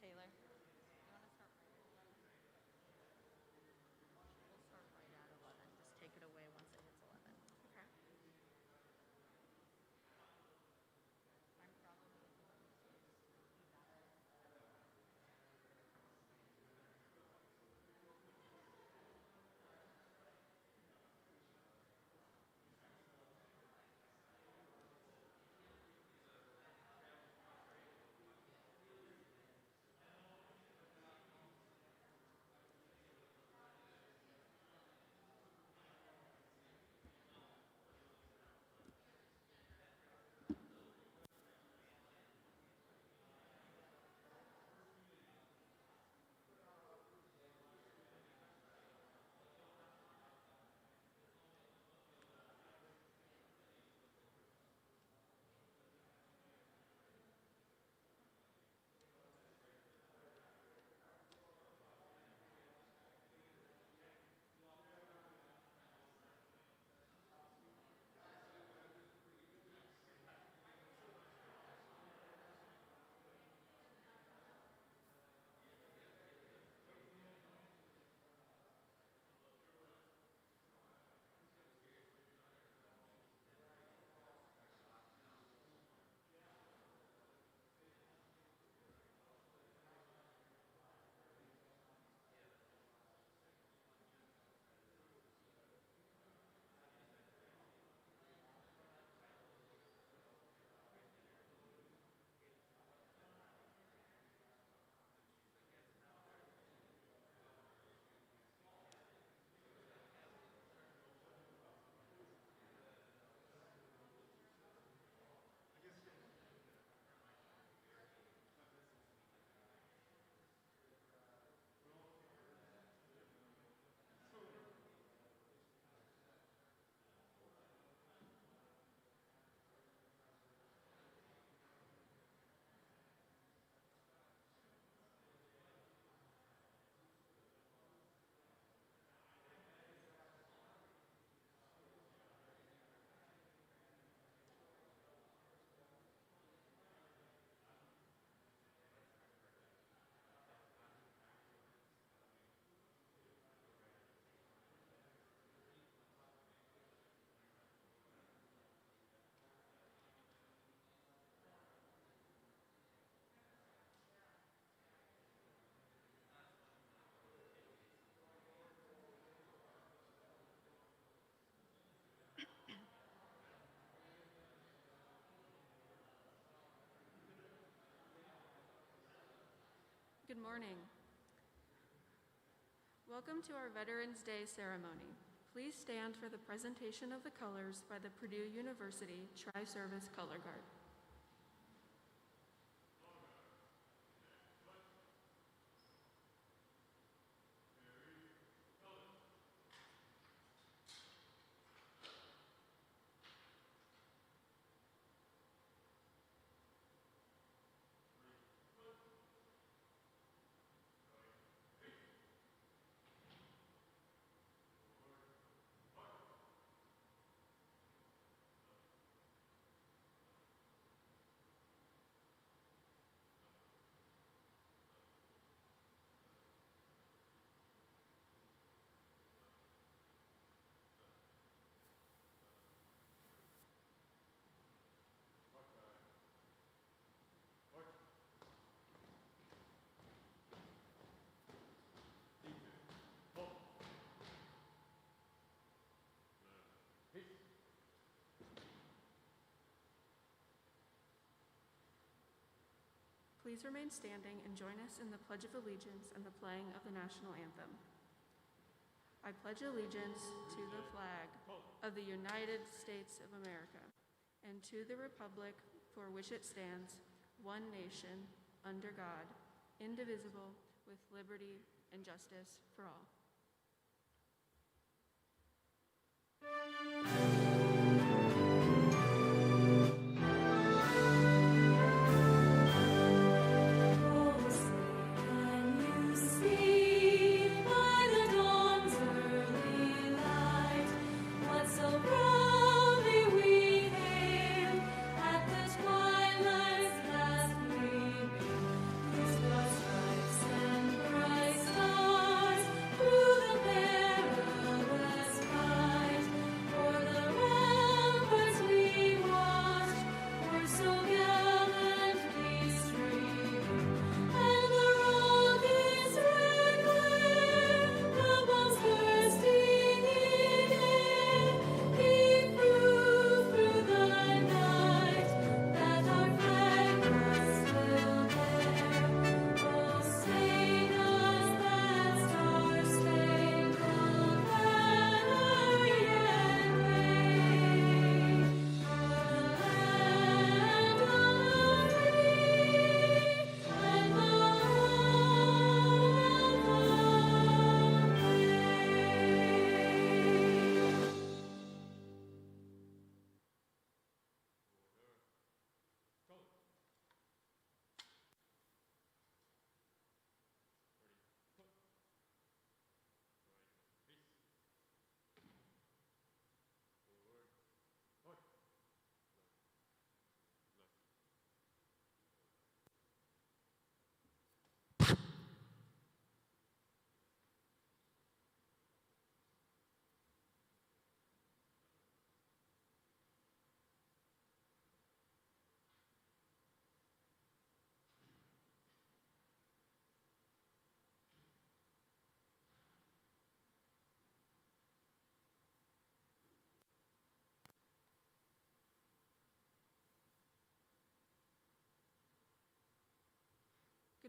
Taylor, you want to start right at 11? We'll start right at 11. Just take it away once it hits 11. Okay. I'm probably going to be better. Good morning. Welcome to our Veterans Day ceremony. Please stand for the presentation of the colors by the Purdue University Tri-Service Color Guard. Please remain standing and join us in the Pledge of Allegiance and the playing of the national anthem. I pledge allegiance to the flag of the United States of America and to the republic for which it stands, one nation, under God, indivisible, with liberty and justice for all. Twilight's last gleaming, whose was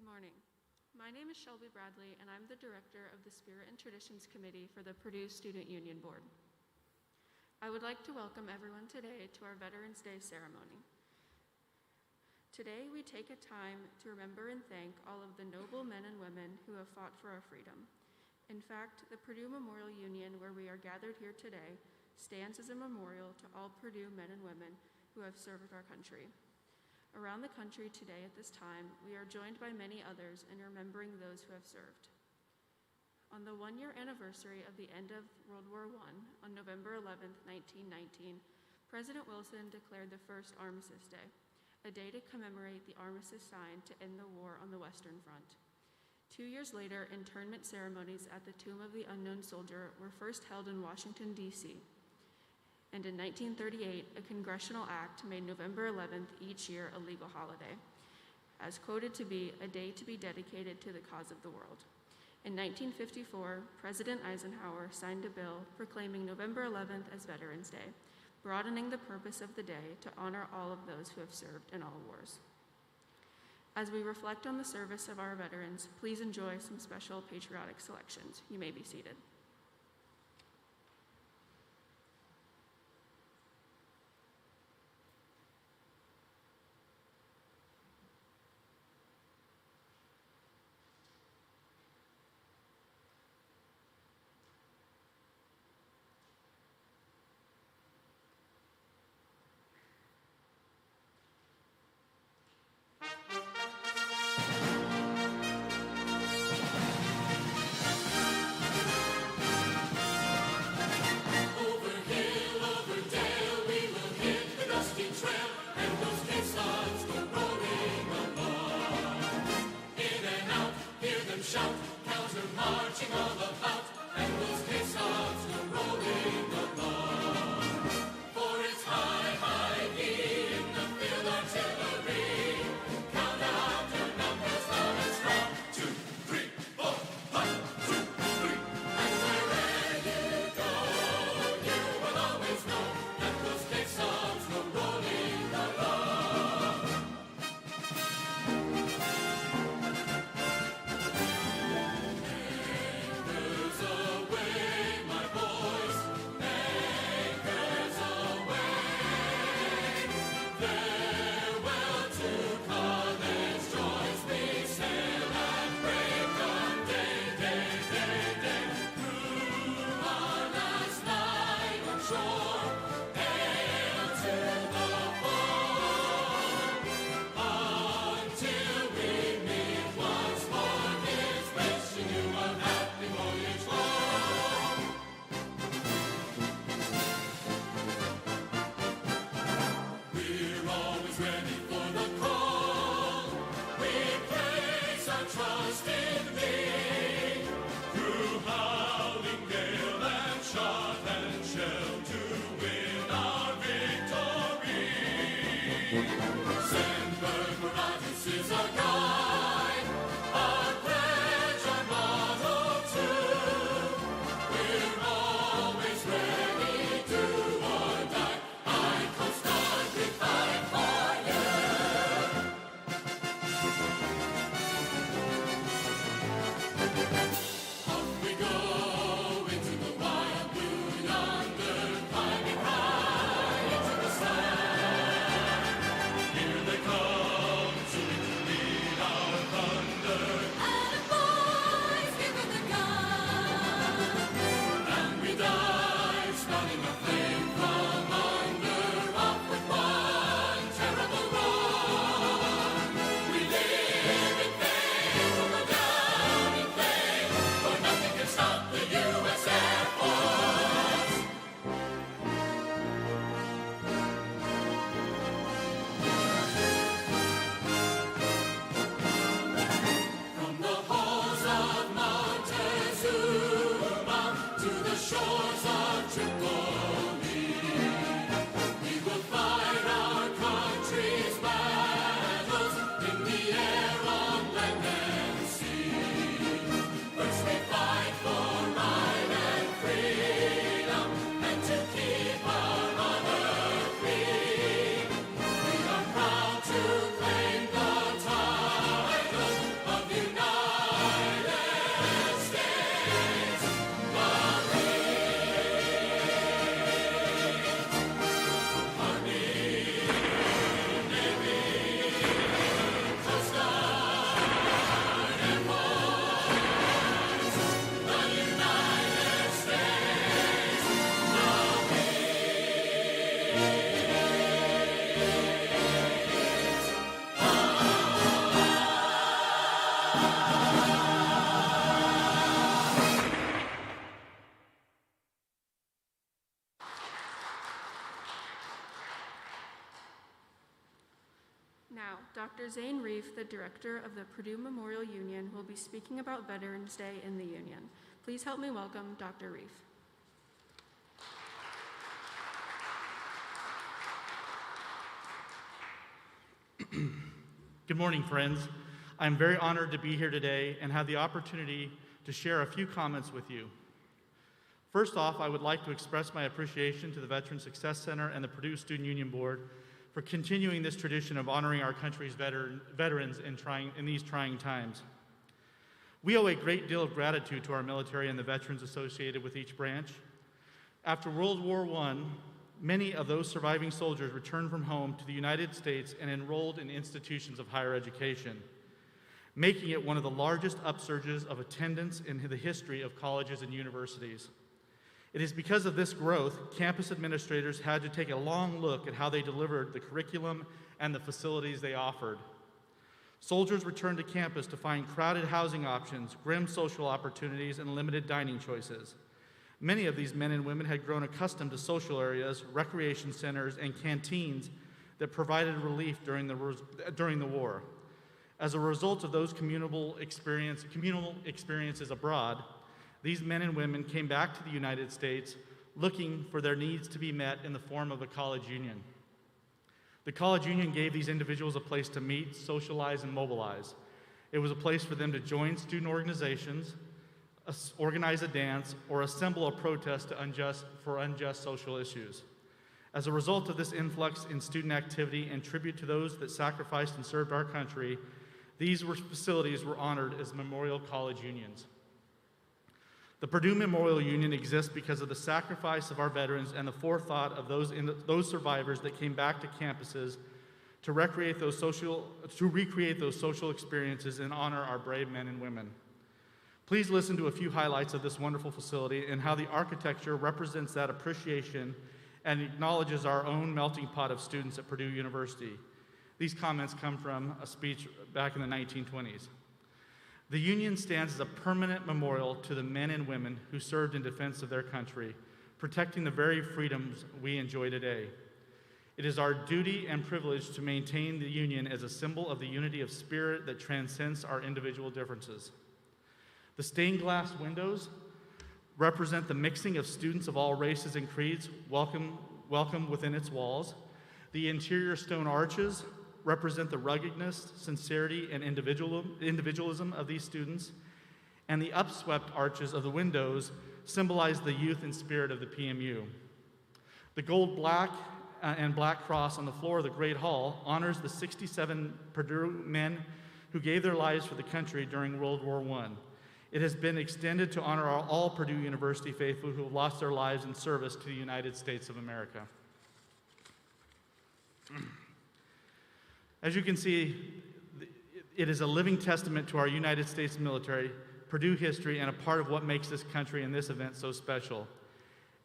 Good morning. My name is Shelby Bradley, and I'm the director of the Spirit and Traditions Committee for the Purdue Student Union Board. I would like to welcome everyone today to our Veterans Day ceremony. Today, we take a time to remember and thank all of the noble men and women who have fought for our freedom. In fact, the Purdue Memorial Union, where we are gathered here today, stands as a memorial to all Purdue men and women who have served our country. Around the country today at this time, we are joined by many others in remembering those who have served. On the one-year anniversary of the end of World War I, on November 11, 1919, President Wilson declared the first Armistice Day, a day to commemorate the armistice signed to end the war on the Western Front. 2 years later, internment ceremonies at the Tomb of the Unknown Soldier were first held in Washington, D.C. And in 1938, a congressional act made November 11th each year a legal holiday, as quoted to be a day to be dedicated to the cause of the world. In 1954, President Eisenhower signed a bill proclaiming November 11th as Veterans Day, broadening the purpose of the day to honor all of those who have served in all wars. As we reflect on the service of our veterans, please enjoy some special patriotic selections. You may be seated. Dr. Zane Reif, the director of the Purdue Memorial Union, will be speaking about Veterans Day in the Union. Please help me welcome Dr. Reif. Good morning, friends. I'm very honored to be here today and have the opportunity to share a few comments with you. First off, I would like to express my appreciation to the Veteran Success Center and the Purdue Student Union Board for continuing this tradition of honoring our country's veterans in these trying times. We owe a great deal of gratitude to our military and the veterans associated with each branch. After World War I, many of those surviving soldiers returned from home to the United States and enrolled in institutions of higher education, making it one of the largest upsurges of attendance in the history of colleges and universities. It is because of this growth, campus administrators had to take a long look at how they delivered the curriculum and the facilities they offered. Soldiers returned to campus to find crowded housing options, grim social opportunities, and limited dining choices. Many of these men and women had grown accustomed to social areas, recreation centers, and canteens that provided relief during the war. As a result of those communal experiences abroad, these men and women came back to the United States looking for their needs to be met in the form of a college union. The college union gave these individuals a place to meet, socialize, and mobilize. It was a place for them to join student organizations, organize a dance, or assemble a protest for unjust social issues. As a result of this influx in student activity and tribute to those that sacrificed and served our country, these facilities were honored as memorial college unions. The Purdue Memorial Union exists because of the sacrifice of our veterans and the forethought of those survivors that came back to campuses to recreate those social experiences and honor our brave men and women. Please listen to a few highlights of this wonderful facility and how the architecture represents that appreciation and acknowledges our own melting pot of students at Purdue University. These comments come from a speech back in the 1920s. The Union stands as a permanent memorial to the men and women who served in defense of their country, protecting the very freedoms we enjoy today. It is our duty and privilege to maintain the Union as a symbol of the unity of spirit that transcends our individual differences. The stained glass windows represent the mixing of students of all races and creeds welcome within its walls. The interior stone arches represent the ruggedness, sincerity, and individualism of these students, and the upswept arches of the windows symbolize the youth and spirit of the PMU. The gold and black cross on the floor of the Great Hall honors the 67 Purdue men who gave their lives for the country during World War I. It has been extended to honor all Purdue University faithful who have lost their lives in service to the United States of America. As you can see, it is a living testament to our United States military, Purdue history, and a part of what makes this country and this event so special.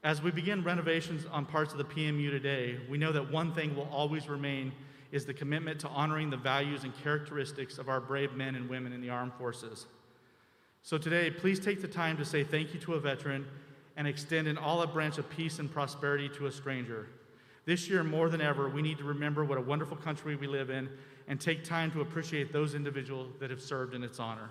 As we begin renovations on parts of the PMU today, we know that one thing will always remain is the commitment to honoring the values and characteristics of our brave men and women in the armed forces. So today, please take the time to say thank you to a veteran and extend an olive branch of peace and prosperity to a stranger. This year, more than ever, we need to remember what a wonderful country we live in and take time to appreciate those individuals that have served in its honor.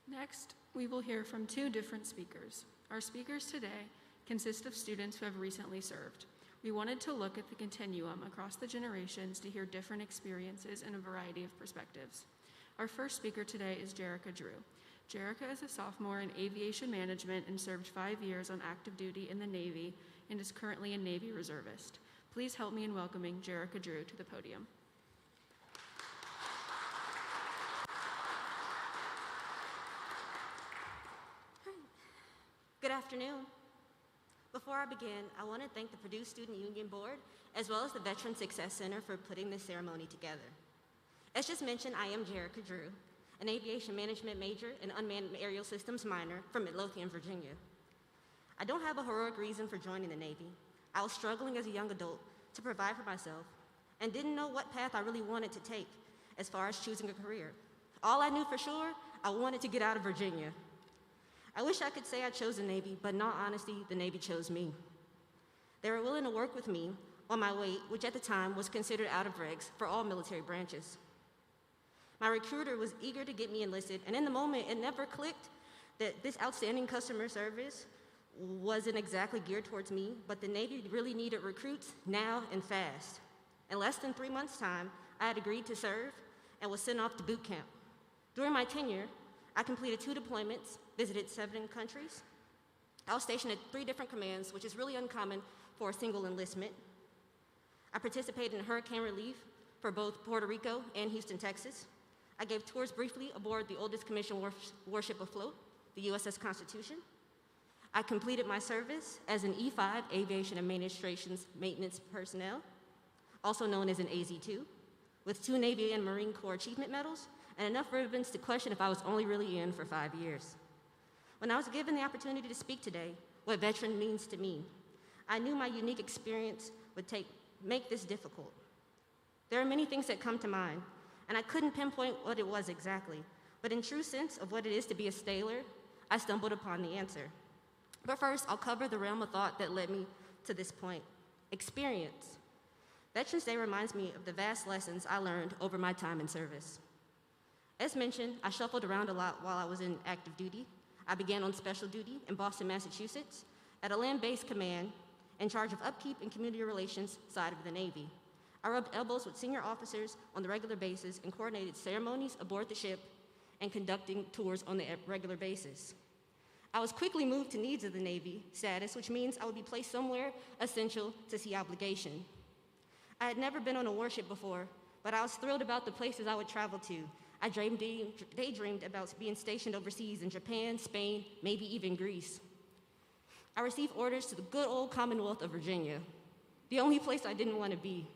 Next, we will hear from two different speakers. Our speakers today consist of students who have recently served. We wanted to look at the continuum across the generations to hear different experiences and a variety of perspectives. Our first speaker today is Jerica Drew. Jerica is a sophomore in aviation management and served 5 years on active duty in the Navy and is currently a Navy reservist. Please help me in welcoming Jerica Drew to the podium. Good afternoon. Before I begin, I want to thank the Purdue Student Union Board as well as the Veteran Success Center for putting this ceremony together. As just mentioned, I am Jerica Drew, an aviation management major and unmanned aerial systems minor from Midlothian, Virginia. I don't have a heroic reason for joining the Navy. I was struggling as a young adult to provide for myself and didn't know what path I really wanted to take as far as choosing a career. all I knew for sure, I wanted to get out of Virginia. I wish I could say I chose the Navy, but in all honesty, the Navy chose me. They were willing to work with me on my weight, which at the time was considered out of regs for all military branches. My recruiter was eager to get me enlisted, and in the moment, it never clicked that this outstanding customer service wasn't exactly geared towards me, but the Navy really needed recruits now and fast. In less than 3 months' time, I had agreed to serve and was sent off to boot camp. During my tenure, I completed 2 deployments, visited 7 countries. I was stationed at 3 different commands, which is really uncommon for a single enlistment. I participated in hurricane relief for both Puerto Rico and Houston, Texas. I gave tours briefly aboard the oldest commissioned warship afloat, the USS Constitution. I completed my service as an E5, Aviation Administration's maintenance personnel, also known as an AZ-2, with 2 Navy and Marine Corps Achievement Medals and enough ribbons to question if I was only really in for 5 years. When I was given the opportunity to speak today, what veteran means to me, I knew my unique experience would make this difficult. There are many things that come to mind, and I couldn't pinpoint what it was exactly, but in true sense of what it is to be a sailor, I stumbled upon the answer. But first, I'll cover the realm of thought that led me to this point. Experience. Veterans Day reminds me of the vast lessons I learned over my time in service. As mentioned, I shuffled around a lot while I was in active duty. I began on special duty in Boston, Massachusetts, at a land-based command in charge of upkeep and community relations side of the Navy. I rubbed elbows with senior officers on the regular basis and coordinated ceremonies aboard the ship and conducting tours on the regular basis. I was quickly moved to needs of the Navy status, which means I would be placed somewhere essential to sea obligation. I had never been on a warship before, but I was thrilled about the places I would travel to. I daydreamed about being stationed overseas in Japan, Spain, maybe even Greece. I received orders to the good old Commonwealth of Virginia, the only place I didn't want to be.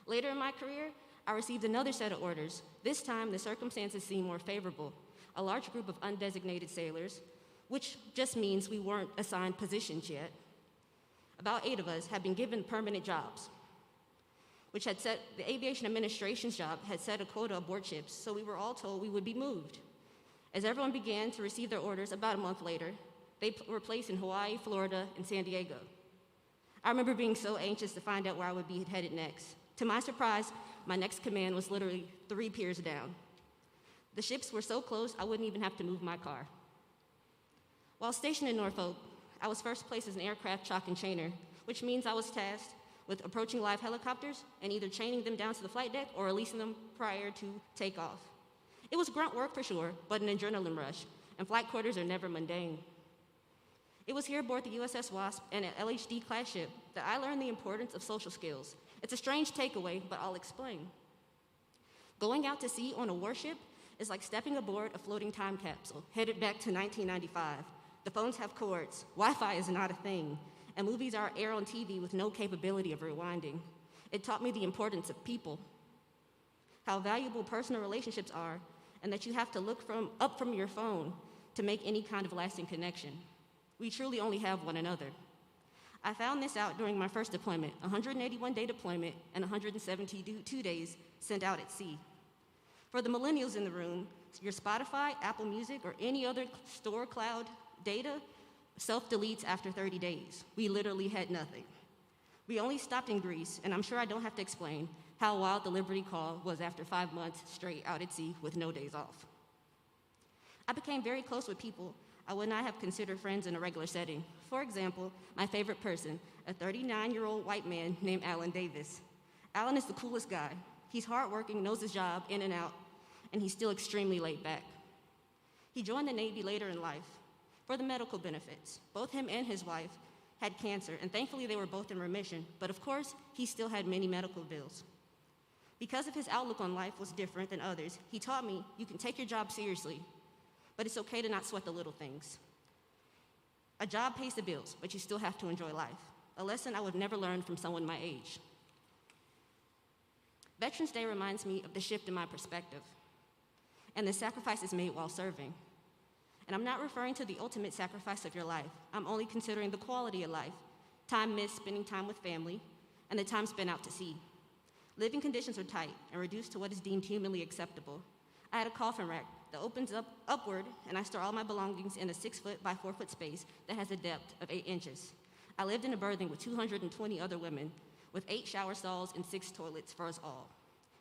Later in my career, I received another set of orders. This time, the circumstances seemed more favorable. A large group of undesignated sailors, which just means we weren't assigned positions yet. About 8 of us had been given permanent jobs, which had set, the Aviation Administration's job had set a quota aboard ships, so we were all told we would be moved. As everyone began to receive their orders about a month later, they were placed in Hawaii, Florida, and San Diego. I remember being so anxious to find out where I would be headed next. To my surprise, my next command was literally 3 piers down. The ships were so close, I wouldn't even have to move my car. While stationed in Norfolk, I was first placed as an aircraft chalk and chainer, which means I was tasked with approaching live helicopters and either chaining them down to the flight deck or releasing them prior to takeoff. It was grunt work for sure, but an adrenaline rush, and flight quarters are never mundane. It was here aboard the USS Wasp and an LHD-class ship that I learned the importance of social skills. It's a strange takeaway, but I'll explain. Going out to sea on a warship is like stepping aboard a floating time capsule, headed back to 1995. The phones have cords, Wi-Fi is not a thing, and movies are aired on TV with no capability of rewinding. It taught me the importance of people, how valuable personal relationships are, and that you have to look up from your phone to make any kind of lasting connection. We truly only have one another. I found this out during my first deployment, a 181-day deployment and 172 days sent out at sea. For the millennials in the room, your Spotify, Apple Music, or any other store cloud data self-deletes after 30 days. We literally had nothing. We only stopped in Greece, and I'm sure I don't have to explain how wild the Liberty Call was after 5 months straight out at sea with no days off. I became very close with people I would not have considered friends in a regular setting. For example, my favorite person, a 39-year-old white man named Alan Davis. Alan is the coolest guy. He's hardworking, knows his job in and out, and he's still extremely laid back. He joined the Navy later in life for the medical benefits. Both him and his wife had cancer, and thankfully they were both in remission, but of course, he still had many medical bills. Because of his outlook on life was different than others, he taught me you can take your job seriously, but it's okay to not sweat the little things. A job pays the bills, but you still have to enjoy life. A lesson I would never learn from someone my age. Veterans Day reminds me of the shift in my perspective and the sacrifices made while serving. And I'm not referring to the ultimate sacrifice of your life. I'm only considering the quality of life, time missed spending time with family, and the time spent out to sea. Living conditions are tight and reduced to what is deemed humanly acceptable. I had a coffin rack that opens up upward, and I store all my belongings in a 6-foot by 4-foot space that has a depth of 8 inches. I lived in a building with 220 other women, with 8 shower stalls and 6 toilets for us all.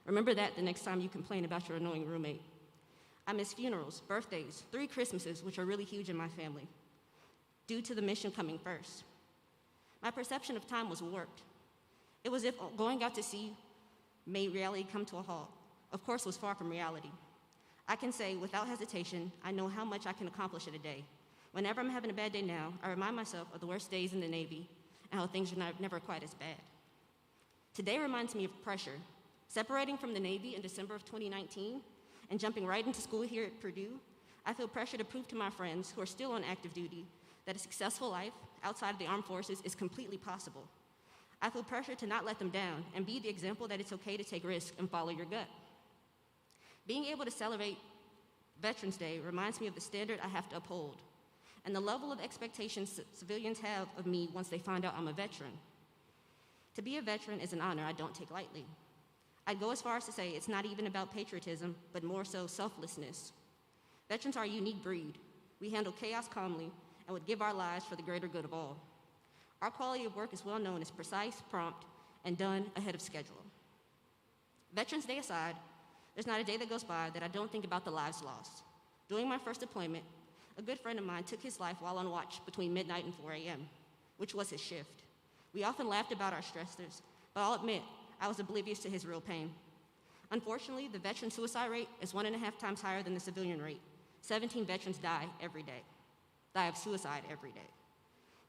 Remember that the next time you complain about your annoying roommate. I miss funerals, birthdays, 3 Christmases, which are really huge in my family, due to the mission coming first. My perception of time was warped. It was as if going out to sea made reality come to a halt. Of course, it was far from reality. I can say without hesitation, I know how much I can accomplish in a day. Whenever I'm having a bad day now, I remind myself of the worst days in the Navy and how things are never quite as bad. Today reminds me of pressure. Separating from the Navy in December of 2019 and jumping right into school here at Purdue, I feel pressure to prove to my friends who are still on active duty that a successful life outside of the armed forces is completely possible. I feel pressure to not let them down and be the example that it's okay to take risks and follow your gut. Being able to celebrate Veterans Day reminds me of the standard I have to uphold and the level of expectations civilians have of me once they find out I'm a veteran. To be a veteran is an honor I don't take lightly. I'd go as far as to say it's not even about patriotism, but more so selflessness. Veterans are a unique breed. We handle chaos calmly and would give our lives for the greater good of all. Our quality of work is well known as precise, prompt, and done ahead of schedule. Veterans Day aside, there's not a day that goes by that I don't think about the lives lost. During my first deployment, a good friend of mine took his life while on watch between midnight and 4 a.m., which was his shift. We often laughed about our stressors, but I'll admit, I was oblivious to his real pain. Unfortunately, the veteran suicide rate is 1.5 times higher than the civilian rate. 17 veterans die of suicide every day.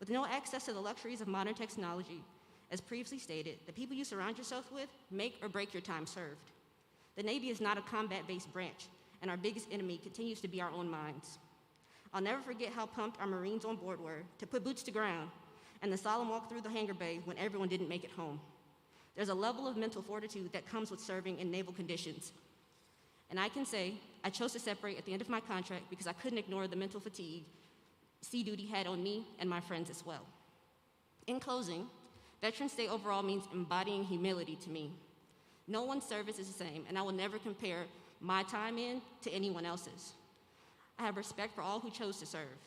With no access to the luxuries of modern technology, as previously stated, the people you surround yourself with make or break your time served. The Navy is not a combat-based branch, and our biggest enemy continues to be our own minds. I'll never forget how pumped our Marines on board were to put boots to ground and the solemn walk through the hangar bay when everyone didn't make it home. There's a level of mental fortitude that comes with serving in naval conditions. And I can say I chose to separate at the end of my contract because I couldn't ignore the mental fatigue sea duty had on me and my friends as well. In closing, Veterans Day overall means embodying humility to me. No one's service is the same, and I will never compare my time in to anyone else's. I have respect for all who chose to serve,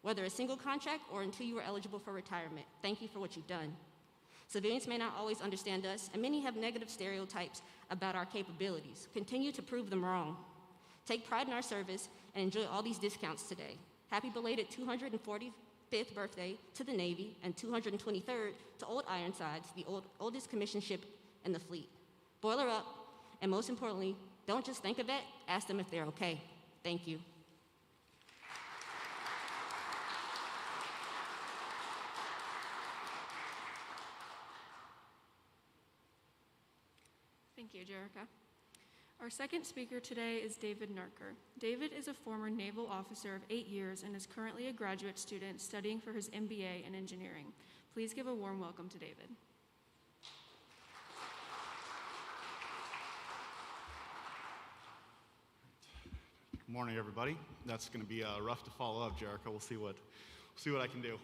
whether a single contract or until you were eligible for retirement. Thank you for what you've done. Civilians may not always understand us, and many have negative stereotypes about our capabilities. Continue to prove them wrong. Take pride in our service and enjoy all these discounts today. Happy belated 245th birthday to the Navy and 223rd to Old Ironsides, the oldest commissioned ship in the fleet. Boiler up, and most importantly, don't just think of it, ask them if they're okay. Thank you. Thank you, Jerica. Our second speaker today is David Narker. David is a former naval officer of 8 years and is currently a graduate student studying for his MBA in engineering. Please give a warm welcome to David. Good morning, everybody. That's going to be rough to follow up, Jericho. We'll see what I can do.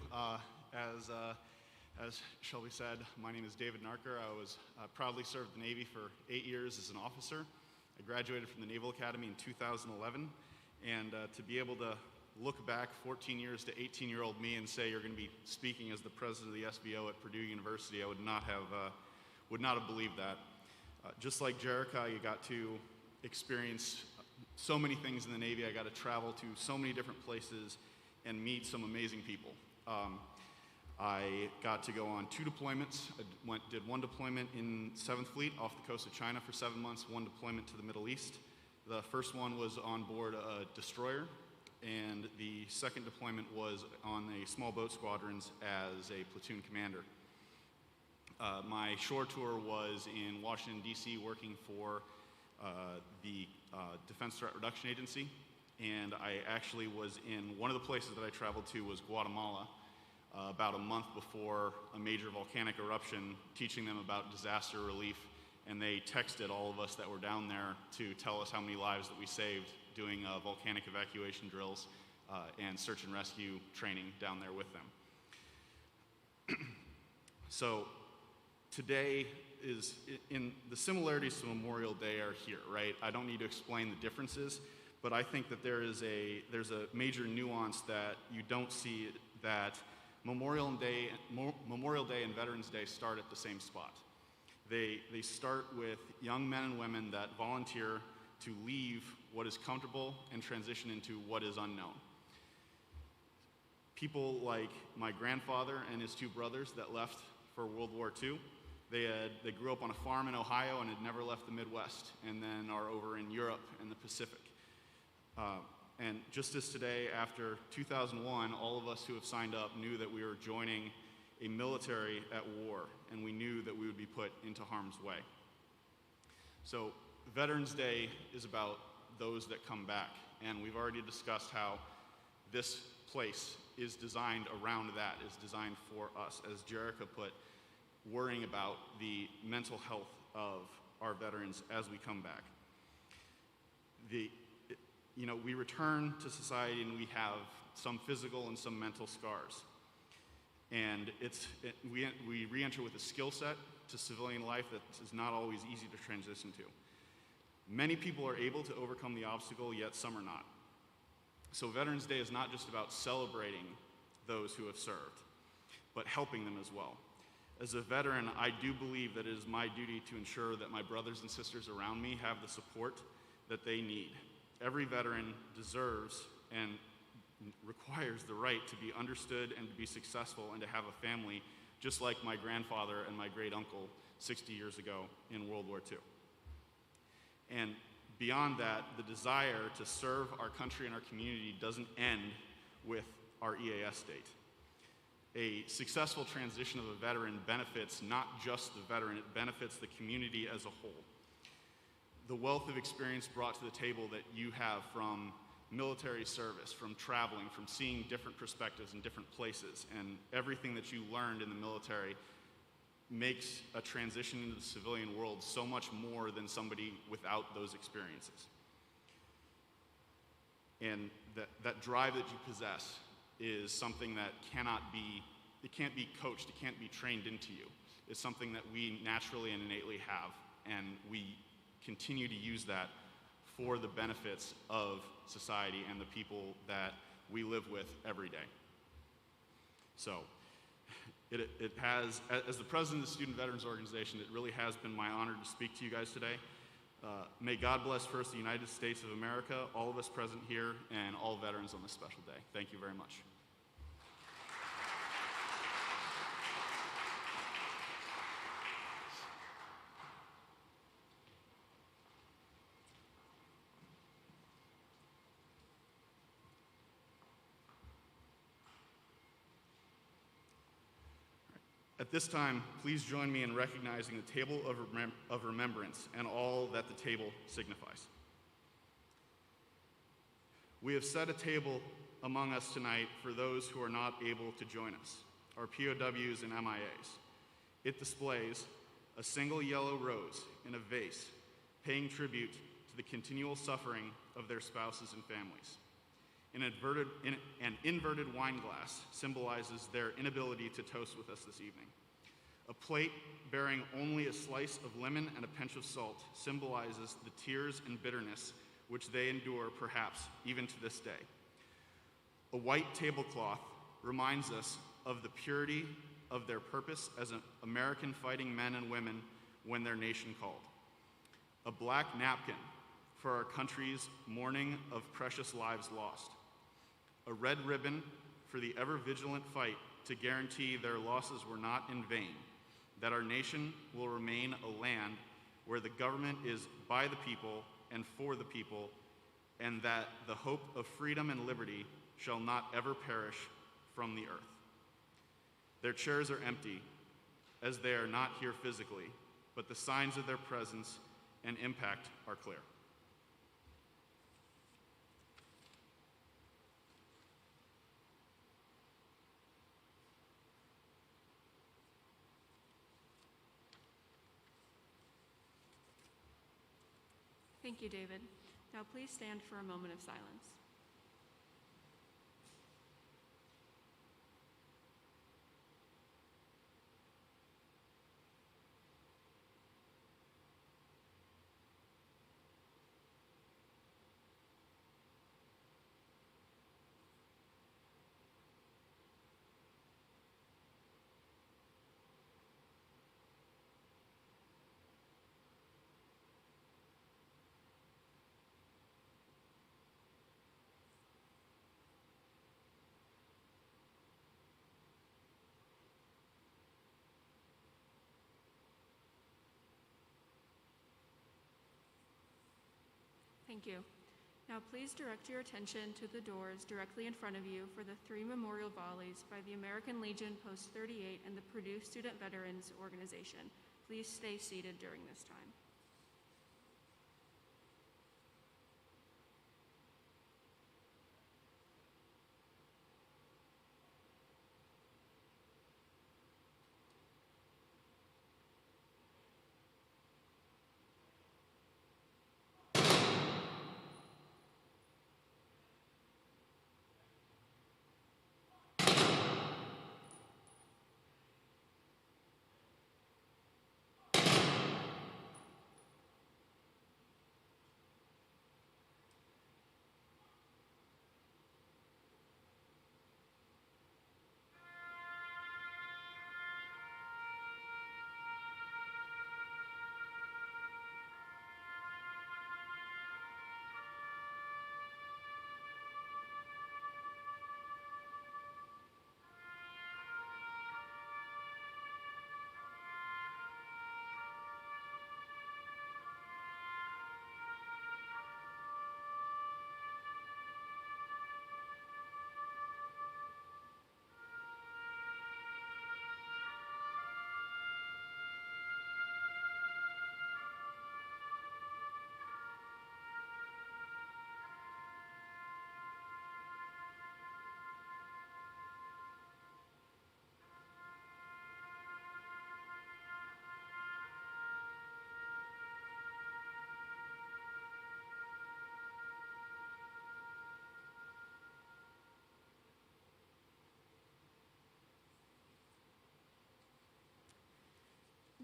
As Shelby said, my name is David Narker. I proudly served the Navy for 8 years as an officer. I graduated from the Naval Academy in 2011, and to be able to look back 14 years to 18-year-old me and say you're going to be speaking as the president of the SBO at Purdue University, I would not have believed that. Just like Jericho, you got to experience so many things in the Navy. I got to travel to so many different places and meet some amazing people. I got to go on 2 deployments. I did 1 deployment in 7th Fleet off the coast of China for 7 months, 1 deployment to the Middle East. The first one was on board a destroyer, and the second deployment was on a small boat squadrons as a platoon commander. My shore tour was in Washington, D.C., working for the Defense Threat Reduction Agency, and I actually was in one of the places that I traveled to was Guatemala, about a month before a major volcanic eruption, teaching them about disaster relief, and they texted all of us that were down there to tell us how many lives that we saved doing volcanic evacuation drills and search and rescue training down there with them. So today is, in the similarities to Memorial Day are here, right? I don't need to explain the differences, but I think that there's a major nuance that you don't see, that Memorial Day and Veterans Day start at the same spot. They start with young men and women that volunteer to leave what is comfortable and transition into what is unknown. People like my grandfather and his two brothers that left for World War II, they grew up on a farm in Ohio and had never left the Midwest, and then are over in Europe and the Pacific. And just as today, after 2001, all of us who have signed up knew that we were joining a military at war, and we knew that we would be put into harm's way. So Veterans Day is about those that come back, and we've already discussed how this place is designed around that, is designed for us, as Jerica put, worrying about the mental health of our veterans as we come back. We return to society and we have some physical and some mental scars. And we re-enter with a skill set to civilian life that is not always easy to transition to. Many people are able to overcome the obstacle, yet some are not. So Veterans Day is not just about celebrating those who have served, but helping them as well. As a veteran, I do believe that it is my duty to ensure that my brothers and sisters around me have the support that they need. Every veteran deserves and requires the right to be understood and to be successful and to have a family, just like my grandfather and my great uncle 60 years ago in World War II. And beyond that, the desire to serve our country and our community doesn't end with our EAS date. A successful transition of a veteran benefits not just the veteran, it benefits the community as a whole. The wealth of experience brought to the table that you have from military service, from traveling, from seeing different perspectives in different places, and everything that you learned in the military makes a transition into the civilian world so much more than somebody without those experiences. And that drive that you possess is something that can't be coached, it can't be trained into you. It's something that we naturally and innately have, and we continue to use that for the benefits of society and the people that we live with every day. So, it has, as the president of the Student Veterans Organization, it really has been my honor to speak to you guys today. May God bless first the United States of America, all of us present here, and all veterans on this special day. Thank you very much. At this time, please join me in recognizing the table of remembrance and all that the table signifies. We have set a table among us tonight for those who are not able to join us, our POWs and MIAs. It displays a single yellow rose in a vase, paying tribute to the continual suffering of their spouses and families. An inverted wine glass symbolizes their inability to toast with us this evening. A plate bearing only a slice of lemon and a pinch of salt symbolizes the tears and bitterness which they endure, perhaps even to this day. A white tablecloth reminds us of the purity of their purpose as American fighting men and women when their nation called. A black napkin for our country's mourning of precious lives lost. A red ribbon for the ever-vigilant fight to guarantee their losses were not in vain, that our nation will remain a land where the government is by the people and for the people, and that the hope of freedom and liberty shall not ever perish from the earth. Their chairs are empty, as they are not here physically, but the signs of their presence and impact are clear. Thank you, David. Now please stand for a moment of silence. Thank you. Now please direct your attention to the doors directly in front of you for the 3 memorial volleys by the American Legion Post 38 and the Purdue Student Veterans Organization. Please stay seated during this time.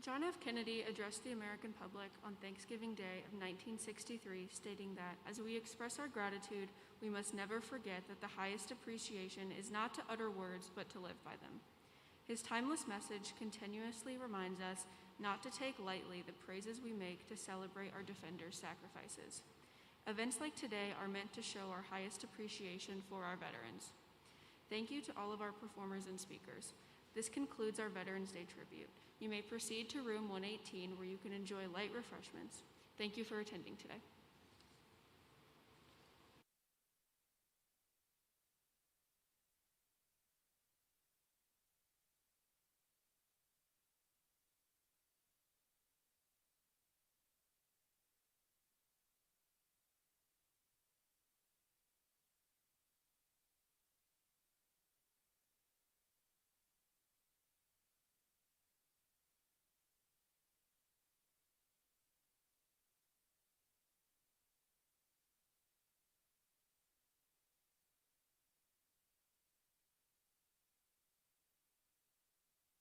John F. Kennedy addressed the American public on Thanksgiving Day of 1963, stating that, as we express our gratitude, we must never forget that the highest appreciation is not to utter words, but to live by them. His timeless message continuously reminds us not to take lightly the praises we make to celebrate our defenders' sacrifices. Events like today are meant to show our highest appreciation for our veterans. Thank you to all of our performers and speakers. This concludes our Veterans Day tribute. You may proceed to room 118 where you can enjoy light refreshments. Thank you for attending today.